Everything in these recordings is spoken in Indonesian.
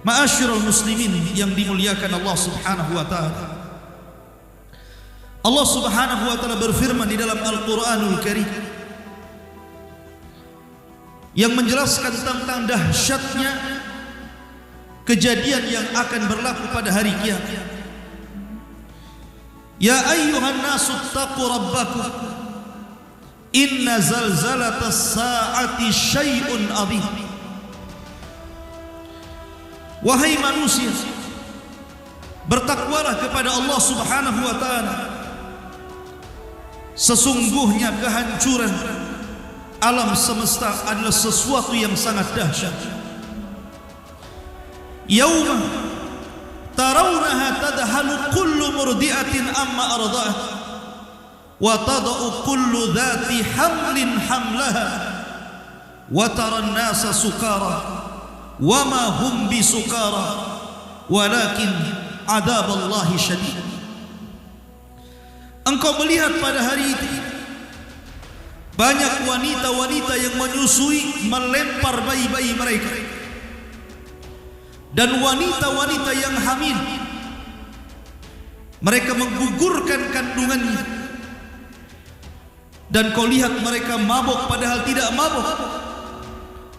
Ma'asyiral muslimin yang dimuliakan Allah Subhanahu wa taala. Allah Subhanahu wa taala berfirman di dalam Al-Qur'anul Karim yang menjelaskan tentang dahsyatnya kejadian yang akan berlaku pada hari kiamat. Ya ayyuhan nasu taqu rabbakum inna zalzalatas sa'ati syai'un 'adzim. Wahai manusia, bertakwalah kepada Allah Subhanahu wa taala. Sesungguhnya kehancuran alam semesta adalah sesuatu yang sangat dahsyat. Yauma tarawunaha tadhalu kullu murdi'atin amma arda'at wa tada'u kullu dhati hamlin hamlaha wa taran nasa sukara wa ma hum bisukara walakin adzaballahi syadid. Engkau melihat pada hari itu banyak wanita-wanita yang menyusui, melempar bayi-bayi mereka, dan wanita-wanita yang hamil mereka menggugurkan kandungannya, dan kau lihat mereka mabuk padahal tidak mabuk.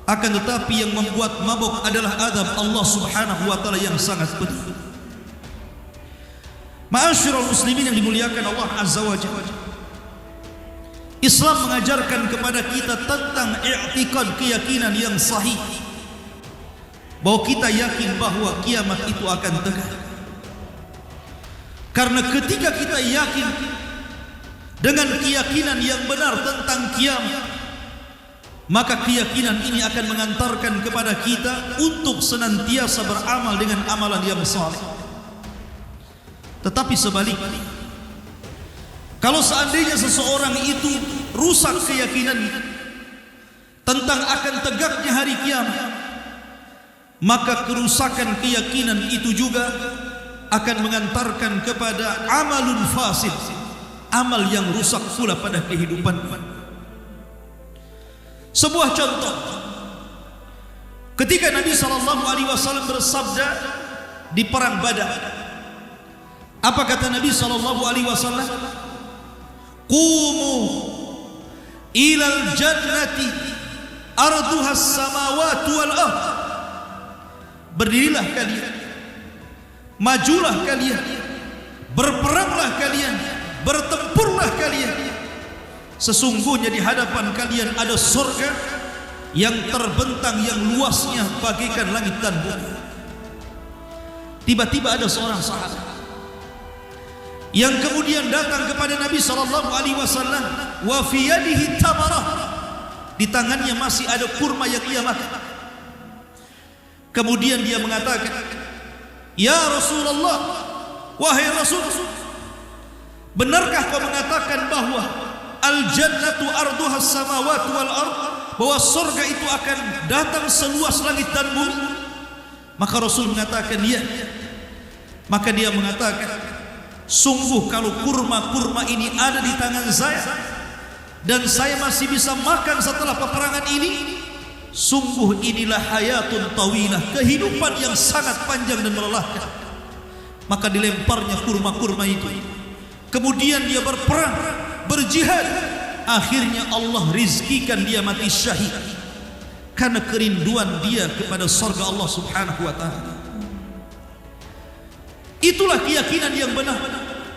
Akan tetapi yang membuat mabuk adalah azab Allah Subhanahu wa taala yang sangat pedih. Ma'asyiral muslimin yang dimuliakan Allah Azza wa Jalla, Islam mengajarkan kepada kita tentang i'tiqad, keyakinan yang sahih, bahwa kita yakin bahwa kiamat itu akan tegak. Karena ketika kita yakin dengan keyakinan yang benar tentang kiamat, maka keyakinan ini akan mengantarkan kepada kita untuk senantiasa beramal dengan amalan yang saleh. Tetapi sebaliknya, kalau seandainya seseorang itu rusak keyakinannya tentang akan tegaknya hari kiamat, maka kerusakan keyakinan itu juga akan mengantarkan kepada amalun fasid, amal yang rusak pula pada kehidupan. Sebuah contoh, ketika Nabi SAW bersabda di perang Badar, apa kata Nabi SAW? Qumu ilal jannati arduha as-samawati wal ardh. Berdirilah kalian, majulah kalian, berperanglah kalian, bertempurlah kalian. Sesungguhnya di hadapan kalian ada surga yang terbentang, yang luasnya bagaikan langit dan bumi. Tiba-tiba ada seorang sahabat yang kemudian datang kepada Nabi SAW, wa fi yadihi tamarah, di tangannya masih ada kurma yang ia makan. Kemudian dia mengatakan, ya Rasulullah, wahai Rasul, benarkah kau mengatakan bahwa al-jannatu arduha as-samawati wal ardh, bahwa surga itu akan datang seluas langit dan bumi? Maka Rasul mengatakan ya. Maka dia mengatakan, sungguh kalau kurma-kurma ini ada di tangan saya dan saya masih bisa makan setelah peperangan ini, sungguh inilah hayatun tawilah, kehidupan yang sangat panjang dan melelahkan. Maka dilemparnya kurma-kurma itu, kemudian dia berperang, berjihad. Akhirnya Allah rizkikan dia mati syahid karena kerinduan dia kepada surga Allah Subhanahu wa ta'ala. Itulah keyakinan yang benar,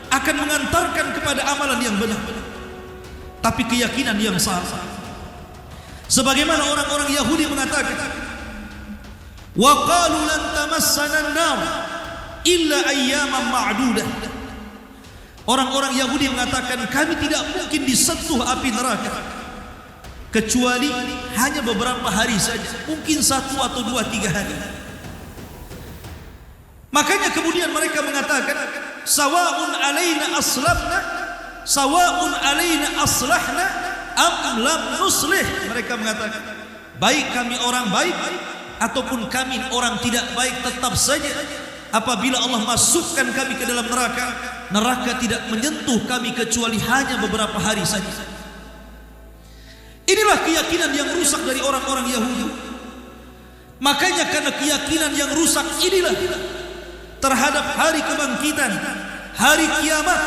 akan mengantarkan kepada amalan yang benar. Tapi keyakinan yang salah, sebagaimana orang-orang Yahudi mengatakan, wa qalu lan tamassana an-nar illa ayyaman ma'dudah. Orang-orang Yahudi mengatakan kami tidak mungkin disentuh api neraka kecuali hanya beberapa hari saja, mungkin 1 atau 2, 3 hari. Makanya kemudian mereka mengatakan, sawa'un alaina aslamna, sawa'un alaina aslahna am lam nuslih. Mereka mengatakan, baik kami orang baik ataupun kami orang tidak baik, tetap saja apabila Allah masukkan kami ke dalam neraka, neraka tidak menyentuh kami kecuali hanya beberapa hari saja. Inilah keyakinan yang rusak dari orang-orang Yahudi. Makanya karena keyakinan yang rusak inilah terhadap hari kebangkitan, hari kiamat,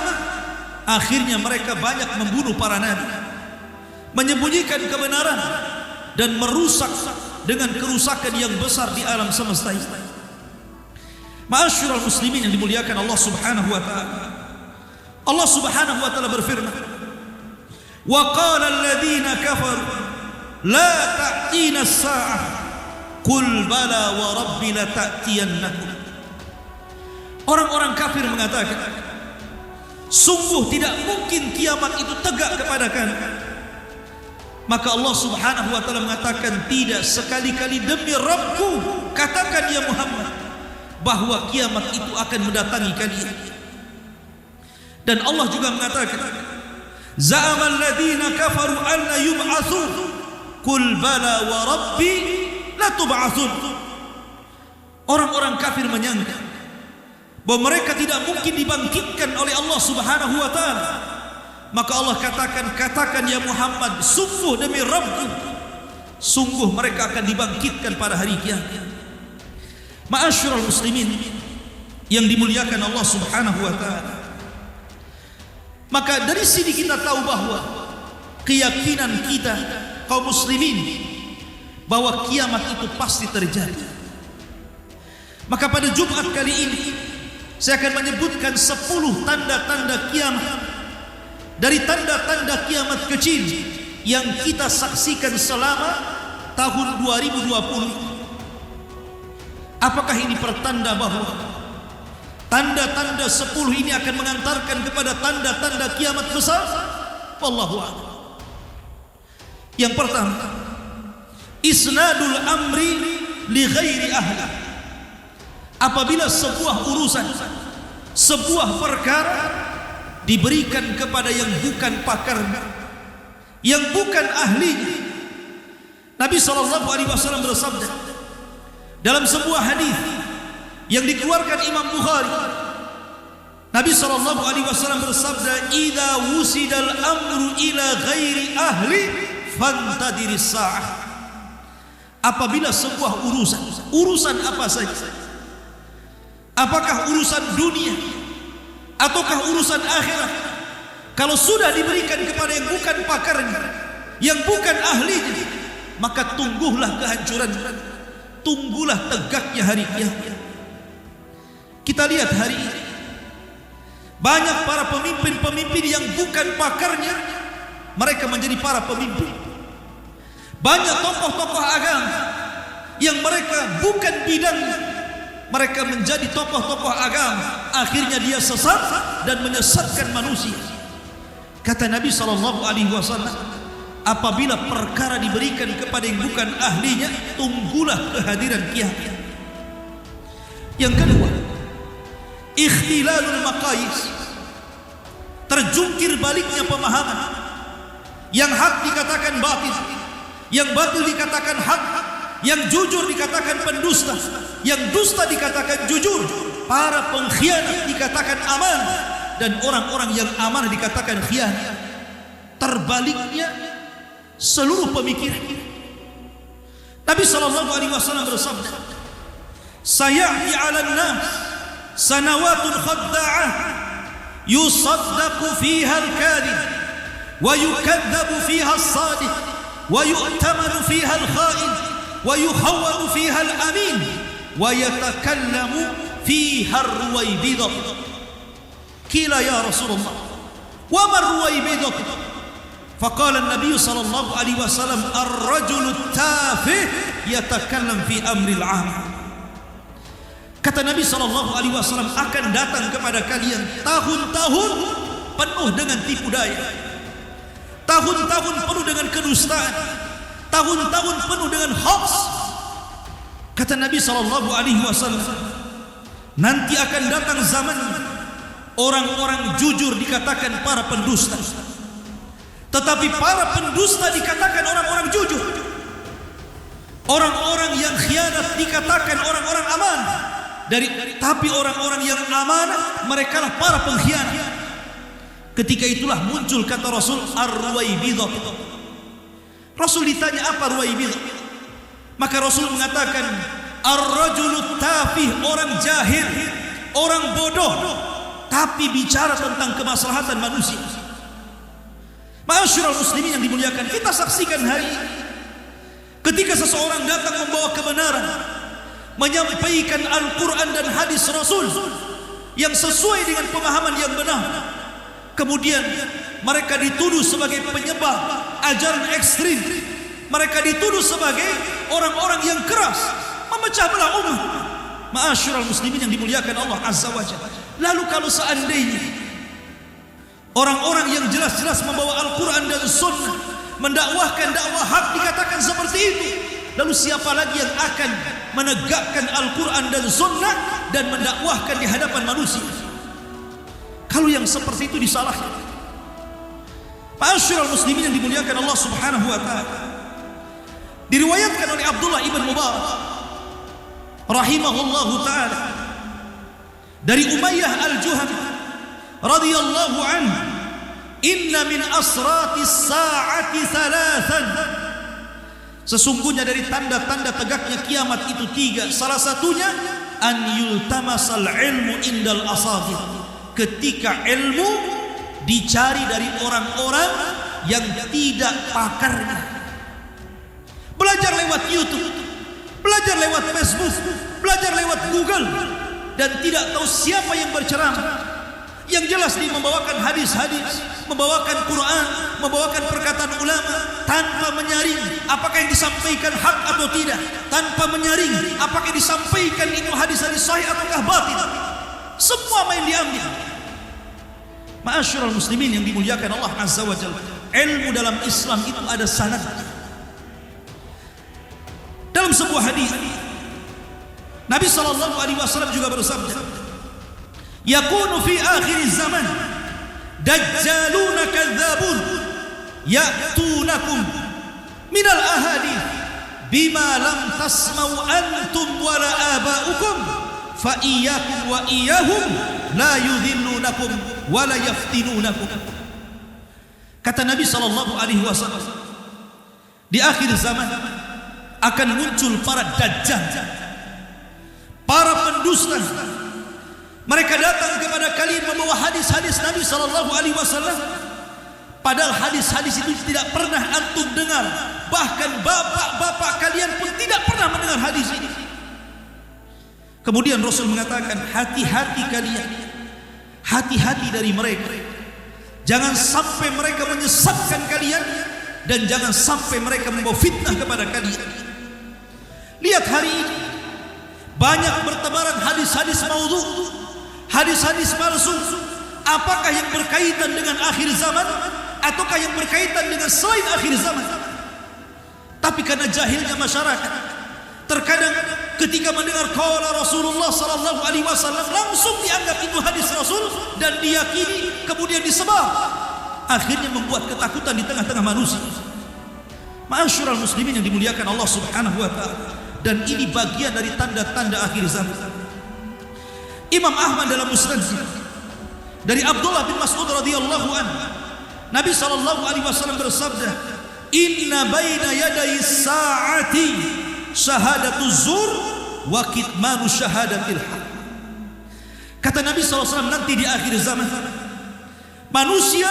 akhirnya mereka banyak membunuh para nabi, menyembunyikan kebenaran, dan merusak dengan kerusakan yang besar di alam semesta ini. Ma'asyiral muslimin yang dimuliakan Allah Subhanahu wa taala. Allah Subhanahu wa taala berfirman, "Wa qala alladziina kafaru la ta'tina as-saa'ah qul bala wa rabbi la ta'tiyannakum." Orang-orang kafir mengatakan, sungguh tidak mungkin kiamat itu tegak kepada kami. Maka Allah Subhanahu wa taala mengatakan, tidak, sekali-kali demi Rabbku, katakan ya Muhammad bahwa kiamat itu akan mendatangi kalian. Dan Allah juga mengatakan, za'amal ladzina kafaru an la yub'atsun qul bala wa rabbi la tub'atsun. Orang-orang kafir menyangka bahwa mereka tidak mungkin dibangkitkan oleh Allah Subhanahu wa taala. Maka Allah katakan ya Muhammad, sungguh demi Rabbku, sungguh mereka akan dibangkitkan pada hari kiamat. Ma'asyiral muslimin yang dimuliakan Allah Subhanahu wa taala. Maka dari sini kita tahu bahwa keyakinan kita kaum muslimin bahwa kiamat itu pasti terjadi. Maka pada Jumat kali ini saya akan menyebutkan 10 tanda-tanda kiamat. Dari tanda-tanda kiamat kecil yang kita saksikan selama tahun 2020. Apakah ini pertanda bahwa tanda-tanda 10 ini akan mengantarkan kepada tanda-tanda kiamat besar? Wallahu a'lam. Yang pertama, isnadul amri li ghairi ahli. Apabila sebuah urusan, sebuah perkara diberikan kepada yang bukan pakarnya, yang bukan ahlinya. Nabi SAW bersabda dalam sebuah hadis yang dikeluarkan Imam Bukhari, Nabi SAW bersabda, "Idza wusidal amru ila ghairi ahli fantadiris sa'ah." Apabila sebuah urusan apa saja, apakah urusan dunia ataukah urusan akhirat, kalau sudah diberikan kepada yang bukan pakarnya, yang bukan ahlinya, maka tungguhlah kehancuran, tunggulah tegaknya hari kiamat. Kita lihat hari ini banyak para pemimpin-pemimpin yang bukan pakarnya, mereka menjadi para pemimpin. Banyak tokoh-tokoh agama yang mereka bukan bidangnya, mereka menjadi tokoh-tokoh agama, akhirnya dia sesat dan menyesatkan manusia. Kata Nabi SAW, apabila perkara diberikan kepada yang bukan ahlinya, tunggulah kehadiran kiamat. Yang kedua, ikhtilalul maqayis, terjungkir baliknya pemahaman. Yang hak dikatakan batil, yang batil dikatakan hak, yang jujur dikatakan pendusta, yang dusta dikatakan jujur, para pengkhianat dikatakan aman, dan orang-orang yang amanah dikatakan khianat. Terbaliknya seluruh pemikiran. Nabi SAW bersabda, sayati 'alan nas sanawatun khadda'ah yusaddaqu fiha al-kadhib wa yukadzabu fiha as-sadiq wa yu'tamanu fiha al-kha'in wa yukhawwanu fiha al-amin wa yatakallamu fiha ar-ruwaybidah. Qila ya Rasulullah, wa ma ar-ruwaybidah? Faqala an-nabiy sallallahu alaihi wasallam, ar-rajulu at-tafih yatakallam fi amri al-'am. Kata Nabi sallallahu alaihi wasallam, akan datang kepada kalian tahun-tahun penuh dengan tipu daya, tahun-tahun penuh dengan kedustaan, tahun-tahun penuh dengan hoax. Kata Nabi sallallahu alaihi wasallam, nanti akan datang zaman orang-orang jujur dikatakan para pendusta, tetapi para pendusta dikatakan orang-orang jujur. Orang-orang yang khianat dikatakan orang-orang aman. Tapi orang-orang yang amanah, mereka lah para pengkhianat. Ketika itulah muncul kata Rasul, ar-ruwaybidah. Rasul ditanya apa ruwaybidah, Maka Rasul mengatakan, ar-rajulut tafih, orang jahil, orang bodoh, tapi bicara tentang kemaslahatan manusia. Ma'asyiral muslimin yang dimuliakan, kita saksikan hari ini, ketika seseorang datang membawa kebenaran, menyampaikan Al-Quran dan hadis Rasul yang sesuai dengan pemahaman yang benar, kemudian mereka dituduh sebagai penyebar ajaran ekstrim, mereka dituduh sebagai orang-orang yang keras, memecah belah umat. Ma'asyiral muslimin yang dimuliakan Allah Azza wa Jalla. Lalu kalau seandainya orang-orang yang jelas-jelas membawa Al-Quran dan Sunnah, mendakwahkan dakwah hak, dikatakan seperti itu, lalu siapa lagi yang akan menegakkan Al-Quran dan Sunnah dan mendakwahkan di hadapan manusia kalau yang seperti itu disalahkan? Ma'asyiral muslimin yang dimuliakan Allah Subhanahu wa ta'ala, diriwayatkan oleh Abdullah ibn Mubarak rahimahullahu ta'ala dari Umayyah al-Juhani radhiyallahu anhu, inna min asratis sa'ati thalathan, sesungguhnya dari tanda-tanda tegaknya kiamat itu tiga. Salah satunya an yultamasal ilmu indal asagir, ketika ilmu dicari dari orang-orang yang tidak pakarnya. Belajar lewat YouTube, belajar lewat Facebook, belajar lewat Google, dan tidak tahu siapa yang berceramah. Yang jelas dia membawakan hadis-hadis, membawakan Quran, membawakan perkataan ulama, tanpa menyaring apakah yang disampaikan hak atau tidak, tanpa menyaring apakah yang disampaikan itu hadis-hadis sahih ataukah batil. Semua main diambil. Ma'asyiral muslimin yang dimuliakan Allah Azza wa Jalla, ilmu dalam Islam itu ada sanad. Dalam sebuah hadis Nabi sallallahu alaihi wasallam juga bersabda, yakunu fi akhir zaman dajjaluna kadzabun ya'tunakum minal ahadith bima lam tasma'u antum wala aba'ukum fa iyyakum wa iyyahum la yudhillunakum wala yaftinunakum. Kata Nabi sallallahu alaihi wasallam, di akhir zaman akan muncul para dajjal, para pendusta. Mereka datang kepada kalian membawa hadis-hadis Nabi sallallahu alaihi wasallam, padahal hadis-hadis itu tidak pernah antum dengar, bahkan bapak-bapak kalian pun tidak pernah mendengar hadis ini. Kemudian Rasul mengatakan, hati-hati kalian, hati-hati dari mereka, jangan sampai mereka menyesatkan kalian, dan jangan sampai mereka membawa fitnah kepada kalian. Lihat hari ini banyak bertebaran hadis-hadis maudhu, hadis-hadis palsu. Apakah yang berkaitan dengan akhir zaman ataukah yang berkaitan dengan selain akhir zaman? Tapi karena jahilnya masyarakat, terkadang ketika mendengar qala Rasulullah sallallahu alaihi wasallam langsung dianggap itu hadis Rasul dan diyakini, kemudian disebar, akhirnya membuat ketakutan di tengah-tengah manusia. Ma'asyiral muslimin yang dimuliakan Allah Subhanahu wa ta'ala, dan ini bagian dari tanda-tanda akhir zaman. Imam Ahmad dalam musnadnya dari Abdullah bin Mas'ud radhiyallahu anhu, Nabi sallallahu alaihi wasallam bersabda, inna baina yaday sa'ati syahadatu zur wa kitmanu syahadatil haq. Kata Nabi sallallahu alaihi wasallam, nanti di akhir zaman manusia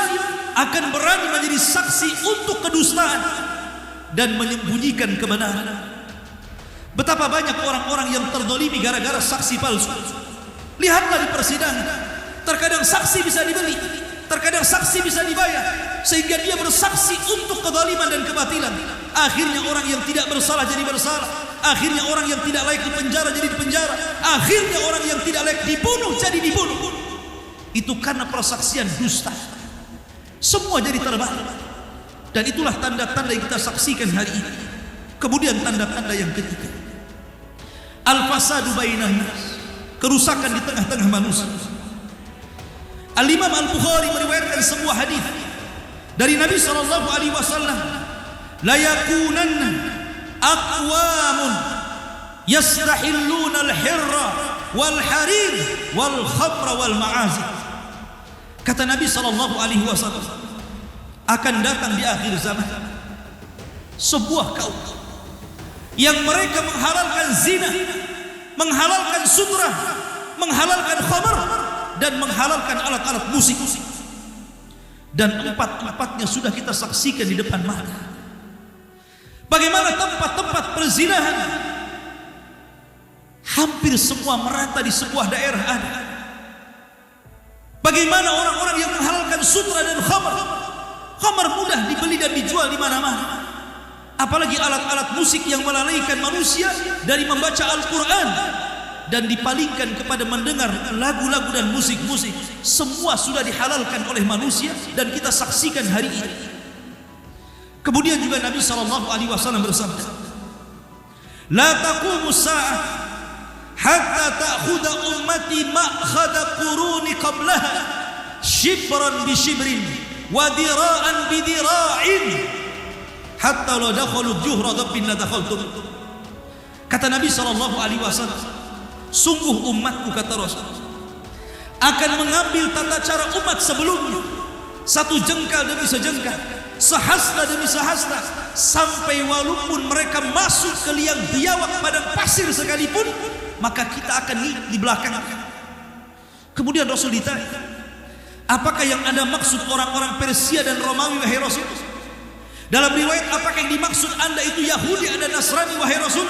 akan berani menjadi saksi untuk kedustaan dan menyembunyikan kebenaran. Betapa banyak orang-orang yang terdolimi gara-gara saksi palsu. Lihatlah di persidangan, terkadang saksi bisa dibeli, terkadang saksi bisa dibayar, sehingga dia bersaksi untuk kezaliman dan kebatilan. Akhirnya orang yang tidak bersalah jadi bersalah, akhirnya orang yang tidak layak dipenjara jadi dipenjara, akhirnya orang yang tidak layak dibunuh jadi dibunuh. Itu karena persaksian dusta. Semua jadi terbalik. Dan itulah tanda-tanda yang kita saksikan hari ini. Kemudian tanda-tanda yang ketiga, al-fasadu bainan nas, kerusakan di tengah-tengah manusia. Al-Imam Al-Bukhari meriwayatkan sebuah hadis dari Nabi sallallahu alaihi wasallam, la yakunanna aqwamun yastahilluna al-hirra wal harir wal khamra wal ma'azif. Kata Nabi sallallahu alaihi wasallam, akan datang di akhir zaman sebuah kaum yang mereka menghalalkan zina, menghalalkan sutra, menghalalkan khamar, dan menghalalkan alat-alat musik. Dan empat-empatnya sudah kita saksikan di depan mata. Bagaimana tempat-tempat perzinahan hampir semua merata di sebuah daerah ada. Bagaimana orang-orang yang menghalalkan sutra dan khamar. Khamar mudah dibeli dan dijual di mana-mana. Apalagi alat-alat musik yang melalaikan manusia dari membaca Al-Quran dan dipalingkan kepada mendengar lagu-lagu dan musik-musik. Semua sudah dihalalkan oleh manusia dan kita saksikan hari ini. Kemudian juga Nabi SAW bersabda, "La taqumus sa'ah hatta ta'khudha ummati ma'khadha quruni qablaha shibran bi shibrin wa dira'an bi dira'in hatta la dakhalu juhra dabbin la dakhaltum." Kata Nabi SAW, sungguh umatku, kata Rasul, akan mengambil tata cara umat sebelumnya, satu jengkal demi sejengkal, sehasta demi sehasta, sampai walaupun mereka masuk ke liang biawak padang pasir sekalipun, maka kita akan di belakang. Kemudian Rasul ditanya, apakah yang Anda maksud orang-orang Persia dan Romawi, wahai Rasul? Dalam riwayat, apakah yang dimaksud Anda itu Yahudi dan Nasrani, wahai Rasul?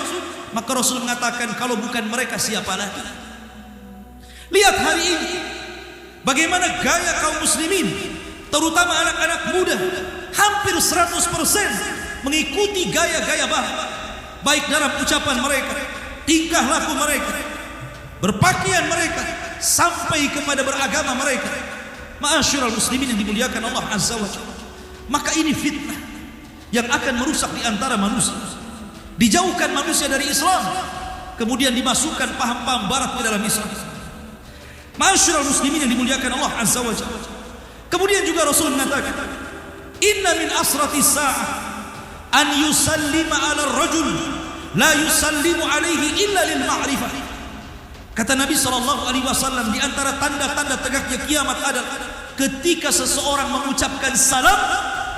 Maka Rasul mengatakan, kalau bukan mereka siapa lagi? Lihat hari ini bagaimana gaya kaum muslimin, terutama anak-anak muda, hampir 100% mengikuti gaya-gaya baik dalam ucapan mereka, tingkah laku mereka, berpakaian mereka, sampai kepada beragama mereka. Ma'asyiral muslimin yang dimuliakan Allah Azza wa Jalla. Maka ini fitnah yang akan merusak di antara manusia. Dijauhkan manusia dari Islam, kemudian dimasukkan paham-paham barat ke dalam Islam. Ma'asyiral muslimin yang dimuliakan Allah Azza wa Jalla. Kemudian juga Rasul mengatakan, "Inna min asratis sa'ah an yusallima 'ala ar-rajul la yusallimu 'alaihi illa lil ma'rifah." Kata Nabi SAW, di antara tanda-tanda tegaknya kiamat adalah ketika seseorang mengucapkan salam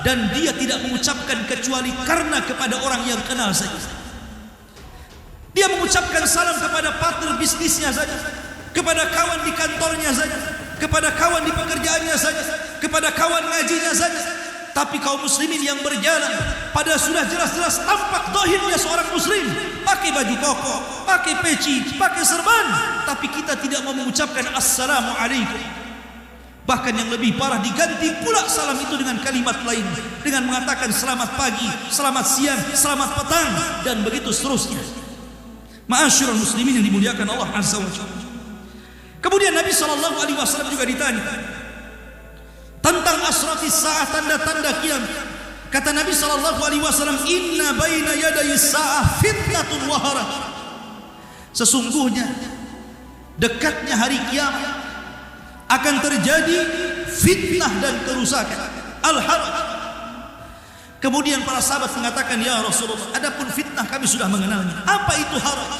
dan dia tidak mengucapkan kecuali karena kepada orang yang kenal saja. Dia mengucapkan salam kepada partner bisnisnya saja, kepada kawan di kantornya saja, kepada kawan di pekerjaannya saja, kepada kawan ngajinya saja. Tapi kaum muslimin yang berjalan pada sudah jelas-jelas tampak dohirnya seorang muslim, pakai baju koko, pakai peci, pakai serban, tapi kita tidak mau mengucapkan assalamualaikum. Bahkan yang lebih parah, diganti pula salam itu dengan kalimat lain, dengan mengatakan selamat pagi, selamat siang, selamat petang, dan begitu seterusnya. Ma'asyiral muslimin yang dimuliakan Allah Azza wa Jalla. Kemudian Nabi SAW juga ditanya tentang asratis sa'ah, tanda-tanda kiamat. Kata Nabi SAW, "Inna baina yaday sa'ah fitnatun wahara." Sesungguhnya dekatnya hari kiamat akan terjadi fitnah dan kerusakan, al-haraj. Kemudian para sahabat mengatakan, "Ya Rasulullah, adapun fitnah kami sudah mengenalnya. Apa itu haraj?"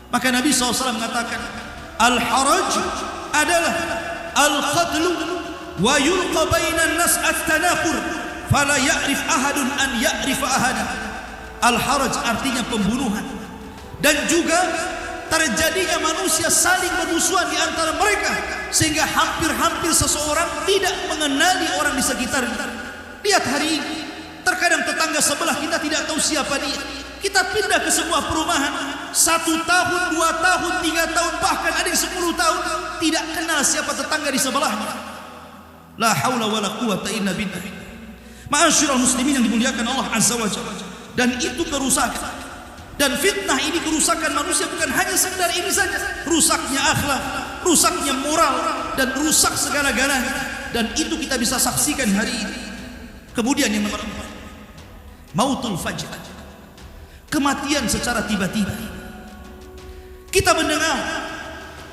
Maka Nabi SAW mengatakan, "Al-haraj adalah al-qatlu wa yulqa bainan nas at-tanaqur fala ya'rif ahadun an ya'rifa ahadan." Al-haraj artinya pembunuhan, dan juga terjadinya manusia saling bermusuhan di antara mereka, sehingga hampir-hampir seseorang tidak mengenali orang di sekitarnya. Lihat hari ini, terkadang tetangga sebelah kita tidak tahu siapa dia. Kita pindah ke sebuah perumahan, 1 tahun, 2 tahun, 3 tahun, bahkan ada yang 10 tahun tidak kenal siapa tetangga di sebelahnya. La haula wala quwata illa billah. Ma'asyiral muslimin yang dimuliakan Allah Azza wa Jalla. Dan itu kerusakan. Dan fitnah ini, kerusakan manusia, bukan hanya sekedar ini saja. Rusaknya akhlak, rusaknya moral, dan rusak segala-galanya. Dan itu kita bisa saksikan hari ini. Kemudian yang nomor 4, mautul fajr, kematian secara tiba-tiba. Kita mendengar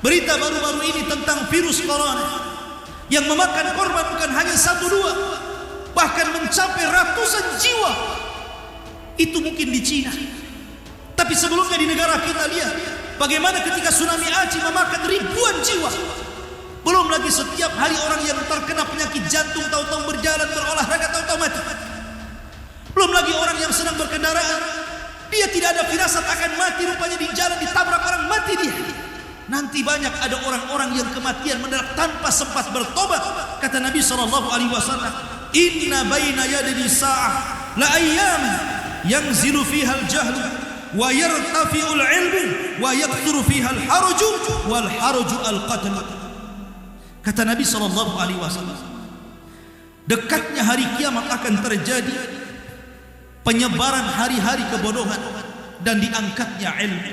berita baru-baru ini tentang virus corona yang memakan korban bukan hanya 1-2, bahkan mencapai ratusan jiwa. Itu mungkin di Cina. Tapi sebelumnya di negara kita, lihat bagaimana ketika tsunami Aceh memakan ribuan jiwa. Belum lagi setiap hari orang yang terkena penyakit jantung tahu-tahu berjalan, berolahraga tahu-tahu mati. Belum lagi orang yang sedang berkendaraan Dia tidak ada firasat akan mati, rupanya di jalan ditabrak orang, mati dia. Nanti banyak ada orang-orang yang kematian mendadak tanpa sempat bertobat. Kata Nabi SAW, inna baina yadil sa'ah la ayyam yanzilu fiha al-jahl wa yartafi'ul ilmu wa yakthuru fiha al-haraju wal haraju al-qatl. Kata Nabi SAW, dekatnya hari kiamat akan terjadi penyebaran hari-hari kebodohan dan diangkatnya ilmu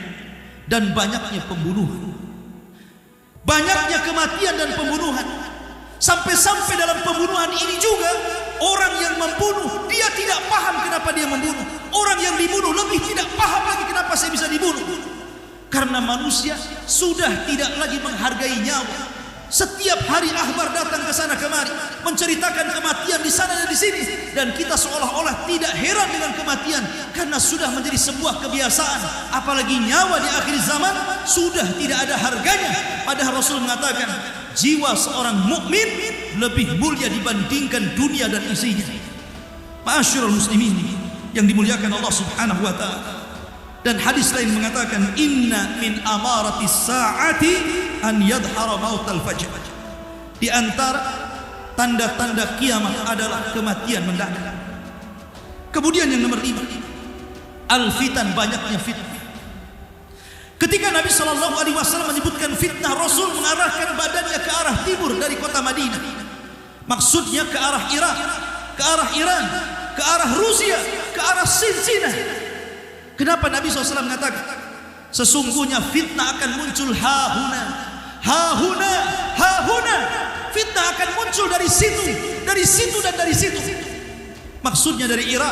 dan banyaknya pembunuhan, banyaknya kematian dan pembunuhan. Sampai-sampai dalam pembunuhan ini juga orang yang membunuh dia tidak paham kenapa dia membunuh. Orang yang dibunuh lebih tidak paham lagi kenapa saya bisa dibunuh. Karena manusia sudah tidak lagi menghargai nyawa. Setiap hari akhbar datang ke sana kemari menceritakan kematian di sana dan di sini, dan kita seolah-olah tidak heran dengan kematian karena sudah menjadi sebuah kebiasaan. Apalagi nyawa di akhir zaman sudah tidak ada harganya. Padahal Rasul mengatakan jiwa seorang mukmin lebih mulia dibandingkan dunia dan isinya. Ma'asyiral muslimin yang dimuliakan Allah Subhanahu wa taala. Dan hadis lain mengatakan inna min amaratis sa'ati an yadhhara mautal fajr. Di antara tanda-tanda kiamat adalah kematian mendadak. Kemudian yang nomor 5, al-fitan, banyaknya fitnah. Ketika Nabi SAW menyebutkan fitnah, Rasul mengarahkan badannya ke arah timur dari kota Madinah. Maksudnya ke arah Irak, ke arah Iran, ke arah Rusia, ke arah Sinsinah. Kenapa Nabi SAW mengatakan sesungguhnya fitnah akan muncul hahuna, hahuna, hahuna. Fitnah akan muncul dari situ dan dari situ. Maksudnya dari Irak,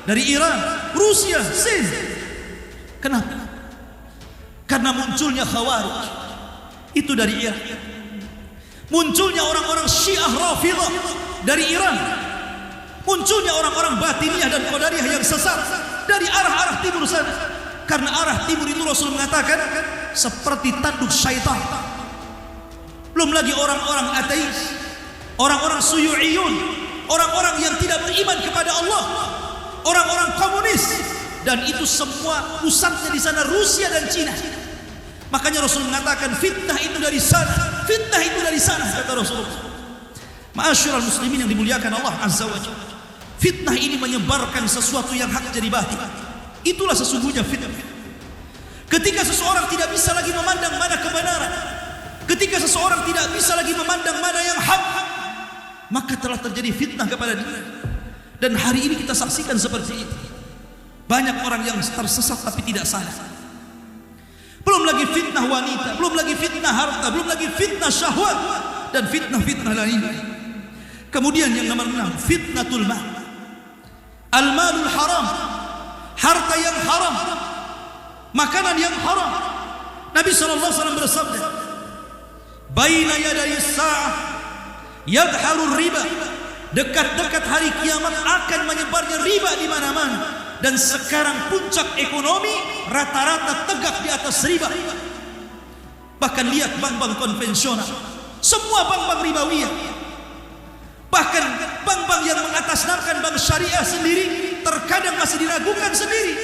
dari Iran, Rusia, Sin. Kenapa? Karena munculnya Khawarij itu dari Irak. Munculnya orang-orang Syiah Rafidhah dari Iran. Munculnya orang-orang Batiniyah dan Qadariyah yang sesat dari arah-arah timur sana. Karena arah timur itu Rasul mengatakan seperti tanduk syaitan. Belum lagi orang-orang ateis, orang-orang suyu'iyun, orang-orang yang tidak beriman kepada Allah, orang-orang komunis, dan itu semua pusatnya di sana Rusia dan Cina. Makanya Rasul mengatakan fitnah itu dari sana, fitnah itu dari sana, kata Rasul. Ma'asyiral muslimin yang dimuliakan Allah Azza wa Jalla. Fitnah ini menyebarkan sesuatu yang hak jadi batil. Itulah sesungguhnya fitnah. Ketika seseorang tidak bisa lagi memandang mana kebenaran, ketika seseorang tidak bisa lagi memandang mana yang hak, maka telah terjadi fitnah kepada dia. Dan hari ini kita saksikan seperti itu. Banyak orang yang tersesat tapi tidak sadar. Belum lagi fitnah wanita, belum lagi fitnah harta, belum lagi fitnah syahwat, dan fitnah-fitnah lainnya. Kemudian yang nomor 6, fitnatul mal. Al-malul haram, harta yang haram, makanan yang haram. Nabi SAW bersabda, baina yaday sa'ah yadharur riba. Dekat-dekat hari kiamat akan menyebarnya riba di mana-mana. Dan sekarang puncak ekonomi rata-rata tegak di atas riba. Bahkan lihat bank-bank konvensional, semua bank-bank ribawiyah. Bahkan bank-bank yang mengatasnamakan bank syariah sendiri terkadang masih diragukan sendiri.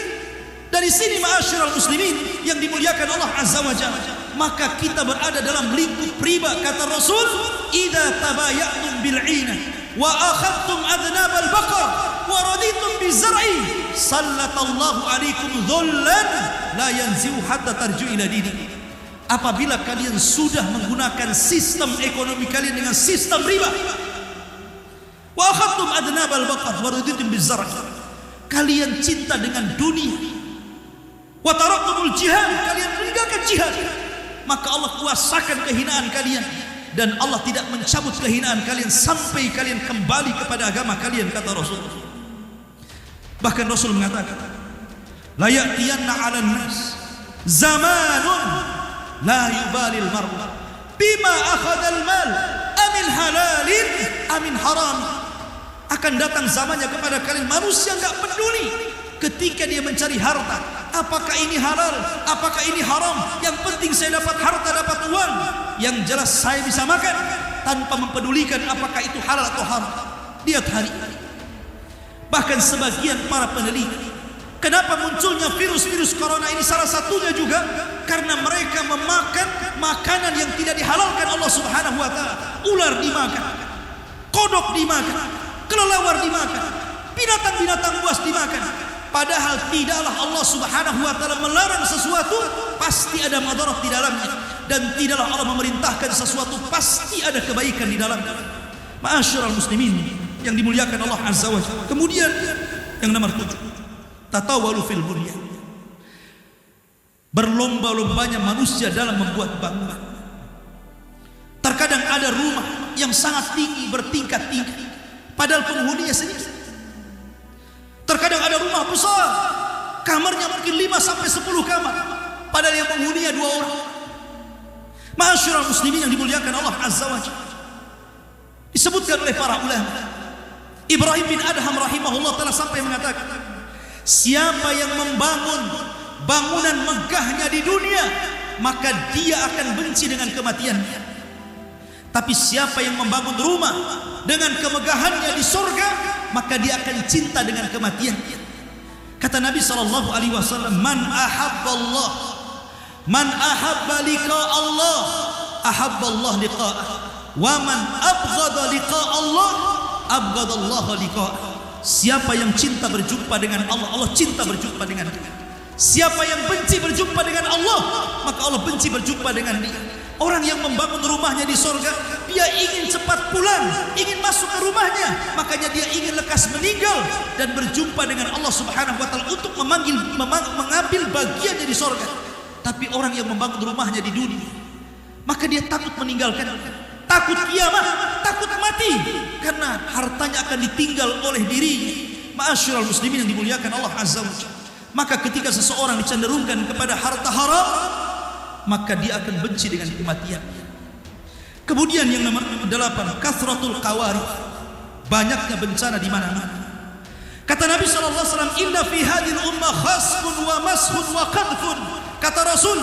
Dari sini ma'asyiral muslimin yang dimuliakan Allah Azza wa Jalla, maka kita berada dalam lingkup riba. Kata Rasul, idza tabayatum bil 'ina wa akhadtum adnab al baqar wa raditum bizar'i sallatallahu alaikum dhullan la yanzi'u hatta tarju ila dini. Apabila kalian sudah menggunakan sistem ekonomi kalian dengan sistem riba, wa akhadtum adnab al baqar wa raditum bizar'i, kalian cinta dengan dunia, wa taraktumul jihad, kalian meninggalkan jihad, maka Allah kuasakan kehinaan kalian, dan Allah tidak mencabut kehinaan kalian sampai kalian kembali kepada agama kalian, kata Rasul. Bahkan Rasul mengatakan, la ya'tiyanna 'alan nas zamanun la yubalil mar'u bima akhadal mal amin halalin amin haram. Akan datang zamannya kepada kalian, manusia enggak peduli ketika dia mencari harta, apakah ini halal, apakah ini haram. Yang penting saya dapat harta, dapat uang. Yang jelas saya bisa makan, tanpa mempedulikan apakah itu halal atau haram. Lihat hari ini, bahkan sebagian para peneliti Kenapa munculnya virus-virus corona ini? Salah satunya juga karena mereka memakan makanan yang tidak dihalalkan Allah Subhanahu wa taala. Ular dimakan, kodok dimakan, kelelawar dimakan, binatang-binatang buas dimakan. Padahal tidaklah Allah Subhanahu wa taala melarang sesuatu, pasti ada madarat di dalamnya, dan tidaklah Allah memerintahkan sesuatu, pasti ada kebaikan di dalamnya. Ma'asyiral muslimin yang dimuliakan Allah Azza wa Jalla. Kemudian yang nomor 7, tatawalu fil bunyan. Berlomba-lombanya manusia dalam membuat bangunan. Terkadang ada rumah yang sangat tinggi, bertingkat-tingkat, padahal penghuninya sedikit. Terkadang ada rumah besar, kamarnya mungkin 5-10 kamar, padahal yang penghuninya 2 orang. Ma'asyiral muslimin yang dimuliakan Allah Azza wa Jalla. Disebutkan oleh para ulama, Ibrahim bin Adham rahimahullah telah sampai mengatakan, siapa yang membangun bangunan megahnya di dunia, maka dia akan benci dengan kematiannya. Tapi siapa yang membangun rumah dengan kemegahannya di surga, maka dia akan cinta dengan kematiannya. Kata Nabi SAW, man ahabballah, man ahabba liqa Allah, ahabba Allah liqa'ah, wa man abghada liqa Allah, abghada Allah liqa'ah. Siapa yang cinta berjumpa dengan Allah, Allah cinta berjumpa dengan dia. Siapa yang benci berjumpa dengan Allah, maka Allah benci berjumpa dengan dia. Orang yang membangun rumahnya di surga, dia ingin cepat pulang, ingin masuk ke rumahnya, makanya dia ingin lekas meninggal dan berjumpa dengan Allah Subhanahu wa taala untuk mengambil bagiannya di surga. Tapi orang yang membangun rumahnya di dunia, maka dia takut meninggalkan, takut kiamat, takut mati, karena hartanya akan ditinggal oleh dirinya. Ma'asyiral muslimin yang dimuliakan Allah Azza wa Jalla. Maka ketika seseorang dicenderungkan kepada harta haram, maka dia akan benci dengan kematian. Kemudian yang nomor 8, kasratul qawarif, banyaknya bencana di mana-mana. Kata Nabi SAW, inna fi hadil ummah khasfun wa mashun wa qadfun. Kata Rasul,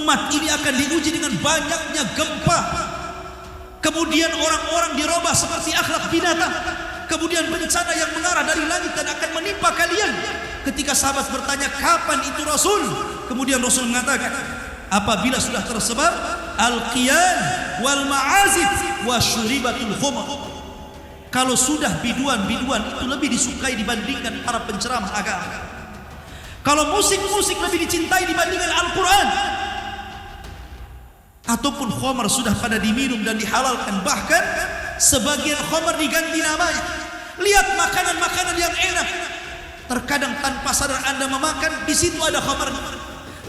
umat ini akan diuji dengan banyaknya gempa, kemudian orang-orang dirubah seperti akhlak binatang, kemudian bencana yang mengarah dari langit dan akan menimpa kalian. Ketika sahabat bertanya, kapan itu Rasul? Kemudian Rasul mengatakan, apabila sudah tersebar al-qiyan wal ma'azif wa syuribatul khumar. Kalau sudah biduan-biduan itu lebih disukai dibandingkan para penceramah agama. Kalau musik-musik lebih dicintai dibandingkan Al-Quran. Ataupun khamar sudah pada diminum dan dihalalkan, bahkan sebagian khamar diganti namanya. Lihat makanan-makanan yang enak, terkadang tanpa sadar Anda memakan, di situ ada khamar.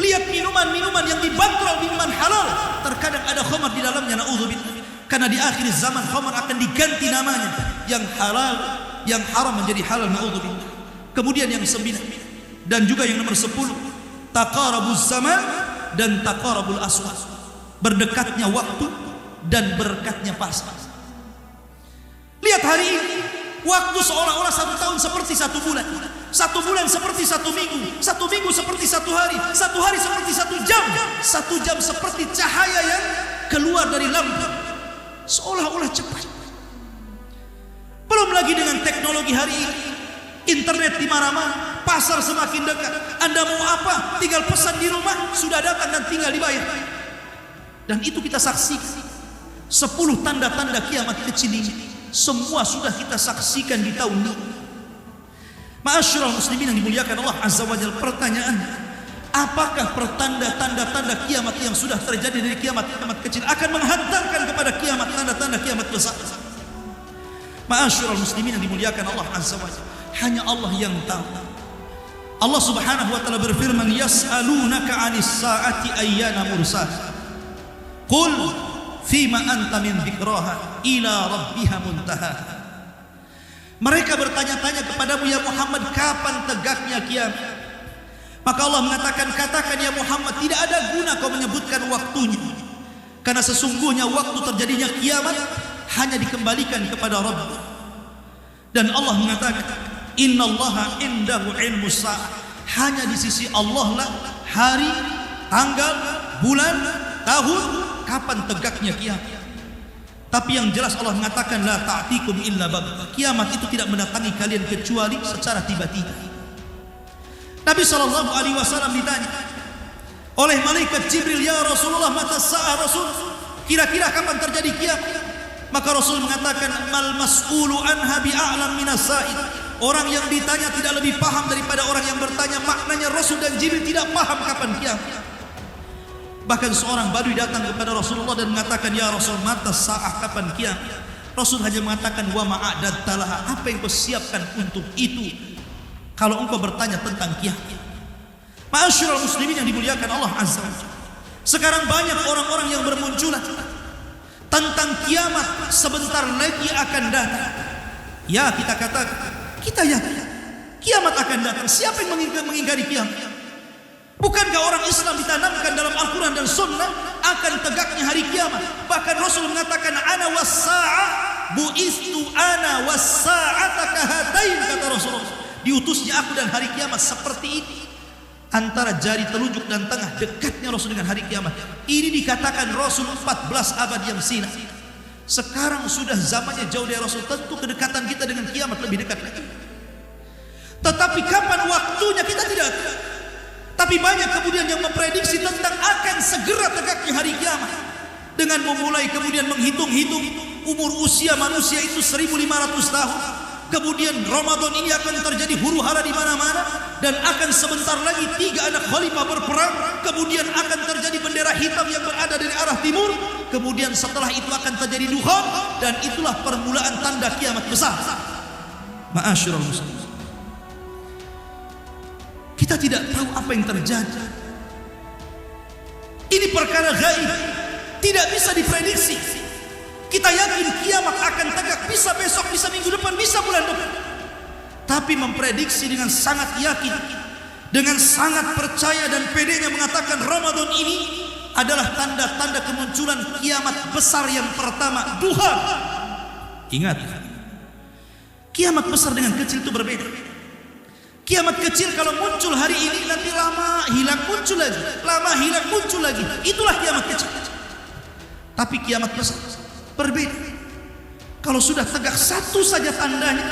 Lihat minuman-minuman yang dibanderol minuman halal, terkadang ada khamar di dalamnya, naudzubillah. Karena di akhir zaman khamar akan diganti namanya, yang halal, yang haram menjadi halal, naudzubillah. Kemudian yang 9 dan juga yang nomor 10, taqarabuz zaman dan taqarabul aswaq, berdekatnya waktu dan berdekatnya pasar. Lihat hari ini, waktu seolah-olah 1 tahun seperti 1 bulan, 1 bulan seperti 1 minggu, 1 minggu seperti 1 hari, 1 hari seperti 1 jam, 1 jam seperti cahaya yang keluar dari lampu, seolah-olah cepat. Belum lagi dengan teknologi hari ini, internet di mana-mana, pasar semakin dekat. Anda mau apa, tinggal pesan di rumah, sudah datang dan tinggal dibayar. Dan itu kita saksikan. 10 tanda-tanda kiamat kecil ini, semua sudah kita saksikan di tahun ini. Ma'asyiral muslimin yang dimuliakan Allah Azza wa Jalla. Pertanyaan, apakah pertanda-tanda kiamat yang sudah terjadi dari kiamat-kiamat kecil akan menghantarkan kepada kiamat, tanda-tanda kiamat besar? Ma'asyiral muslimin yang dimuliakan Allah Azza wa Jalla, hanya Allah yang tahu. Allah Subhanahu wa taala berfirman, yas'alunaka 'anis sa'ati ayyana mursaha. Qul fima anta min dzikraha ila rabbiha muntaha. Mereka bertanya-tanya kepadamu ya Muhammad, kapan tegaknya kiamat? Maka Allah mengatakan, katakan ya Muhammad, tidak ada guna kau menyebutkan waktunya, karena sesungguhnya waktu terjadinya kiamat hanya dikembalikan kepada Rabb. Dan Allah mengatakan, innallaha indahu ilmus sa'ah, hanya di sisi Allah lah hari, tanggal, bulan, tahun, kapan tegaknya kiamat. Tapi yang jelas Allah mengatakan, la ta'tikum illa baghtah, kiamat itu tidak mendatangi kalian kecuali secara tiba-tiba. Nabi SAW ditanya oleh malaikat Jibril, ya Rasulullah, mata sa'ah Rasul, kira-kira kapan terjadi kiamat? Maka Rasul mengatakan, mal mas'ulu anha bi'a'lam minas sa'id. Orang yang ditanya tidak lebih paham daripada orang yang bertanya. Maknanya Rasul dan Jibril tidak paham kapan kiamat. Bahkan seorang badui datang kepada Rasulullah dan mengatakan, ya Rasul, mata sa'ah, kapan kiamat? Rasul hanya mengatakan, wa ma'adattalaha, apa yang kau siapkan untuk itu kalau engkau bertanya tentang kiamat. Ma'asyiral muslimin yang dimuliakan Allah Azza wa Jalla, sekarang banyak orang-orang yang bermunculan tentang kiamat sebentar lagi akan datang. Ya, kita katakan, kita yakin kiamat akan datang. Siapa yang mengingkari kiamat? Bukankah orang Islam ditanamkan dalam Al-Quran dan Sunnah akan tegaknya hari kiamat? Bahkan Rasul mengatakan, ana was-sa'ah bu'istu ana was-sa'ata kahatain, kata Rasulullah. Diutusnya aku dan hari kiamat seperti ini. Antara jari telunjuk dan tengah, dekatnya Rasul dengan hari kiamat. Ini dikatakan Rasul 14 abad yang silam. Sekarang sudah zamannya jauh dari Rasul, tentu kedekatan kita dengan kiamat lebih dekat lagi. Tetapi kapan waktunya kita tidak tahu. Tapi banyak kemudian yang memprediksi tentang akan segera tegaknya hari kiamat, dengan memulai kemudian menghitung-hitung umur usia manusia itu 1500 tahun. Kemudian Ramadan ini akan terjadi huru-hara di mana-mana, dan akan sebentar lagi 3 anak khalifah berperang. Kemudian akan terjadi bendera hitam yang berada dari arah timur. Kemudian setelah itu akan terjadi dukhan, dan itulah permulaan tanda kiamat besar. Ma'asyiral muslimin, kita tidak tahu apa yang terjadi. Ini perkara gaib, tidak bisa diprediksi. Kita yakin kiamat akan tegak, bisa besok, bisa minggu depan, bisa bulan depan. Tapi memprediksi dengan sangat yakin, dengan sangat percaya dan pedenya mengatakan Ramadan ini adalah tanda-tanda kemunculan kiamat besar yang pertama, duha. Ingat, kiamat besar dengan kecil itu berbeda. Kiamat kecil kalau muncul hari ini, nanti lama hilang muncul lagi, lama hilang muncul lagi. Itulah kiamat kecil. Tapi kiamat besar berbeda. Kalau sudah tegak satu saja tandanya,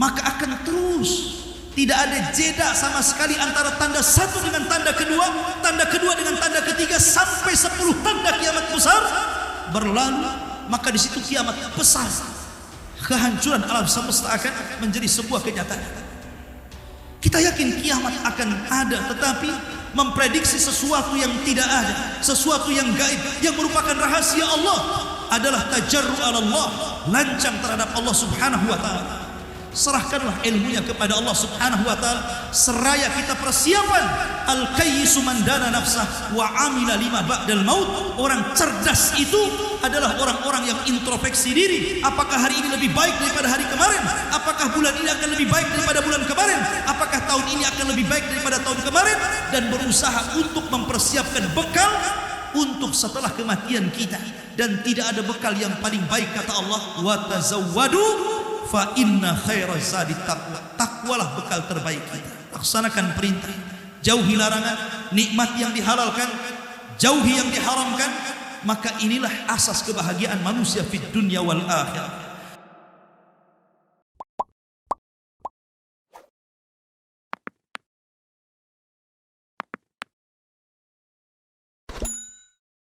maka akan terus, tidak ada jeda sama sekali antara tanda satu dengan tanda kedua dengan tanda ketiga, sampai 10 tanda kiamat besar berlalu. Maka di situ kiamat besar, kehancuran alam semesta akan menjadi sebuah kenyataan. Kita yakin kiamat akan ada, tetapi memprediksi sesuatu yang tidak ada, sesuatu yang gaib, yang merupakan rahasia Allah, adalah tajarru ala Allah, lancang terhadap Allah Subhanahu wa taala. Serahkanlah ilmunya kepada Allah Subhanahu wa taala, seraya kita persiapan. Al-kayyisu man dana nafsah wa amila lima ba'dal maut. Orang cerdas itu adalah orang-orang yang introspeksi diri. Apakah hari ini lebih baik daripada hari kemarin? Apakah bulan ini akan lebih baik daripada bulan kemarin? Apakah tahun ini akan lebih baik daripada tahun kemarin? Dan berusaha untuk mempersiapkan bekal untuk setelah kematian kita. Dan tidak ada bekal yang paling baik, kata Allah, wa tazawwadu fa inna khairaz zadi taqwa. Takwalah bekal terbaik kita. Laksanakan perintah, jauhi larangan, nikmat yang dihalalkan, jauhi yang diharamkan. Maka inilah asas kebahagiaan manusia fid dunya wal akhirah.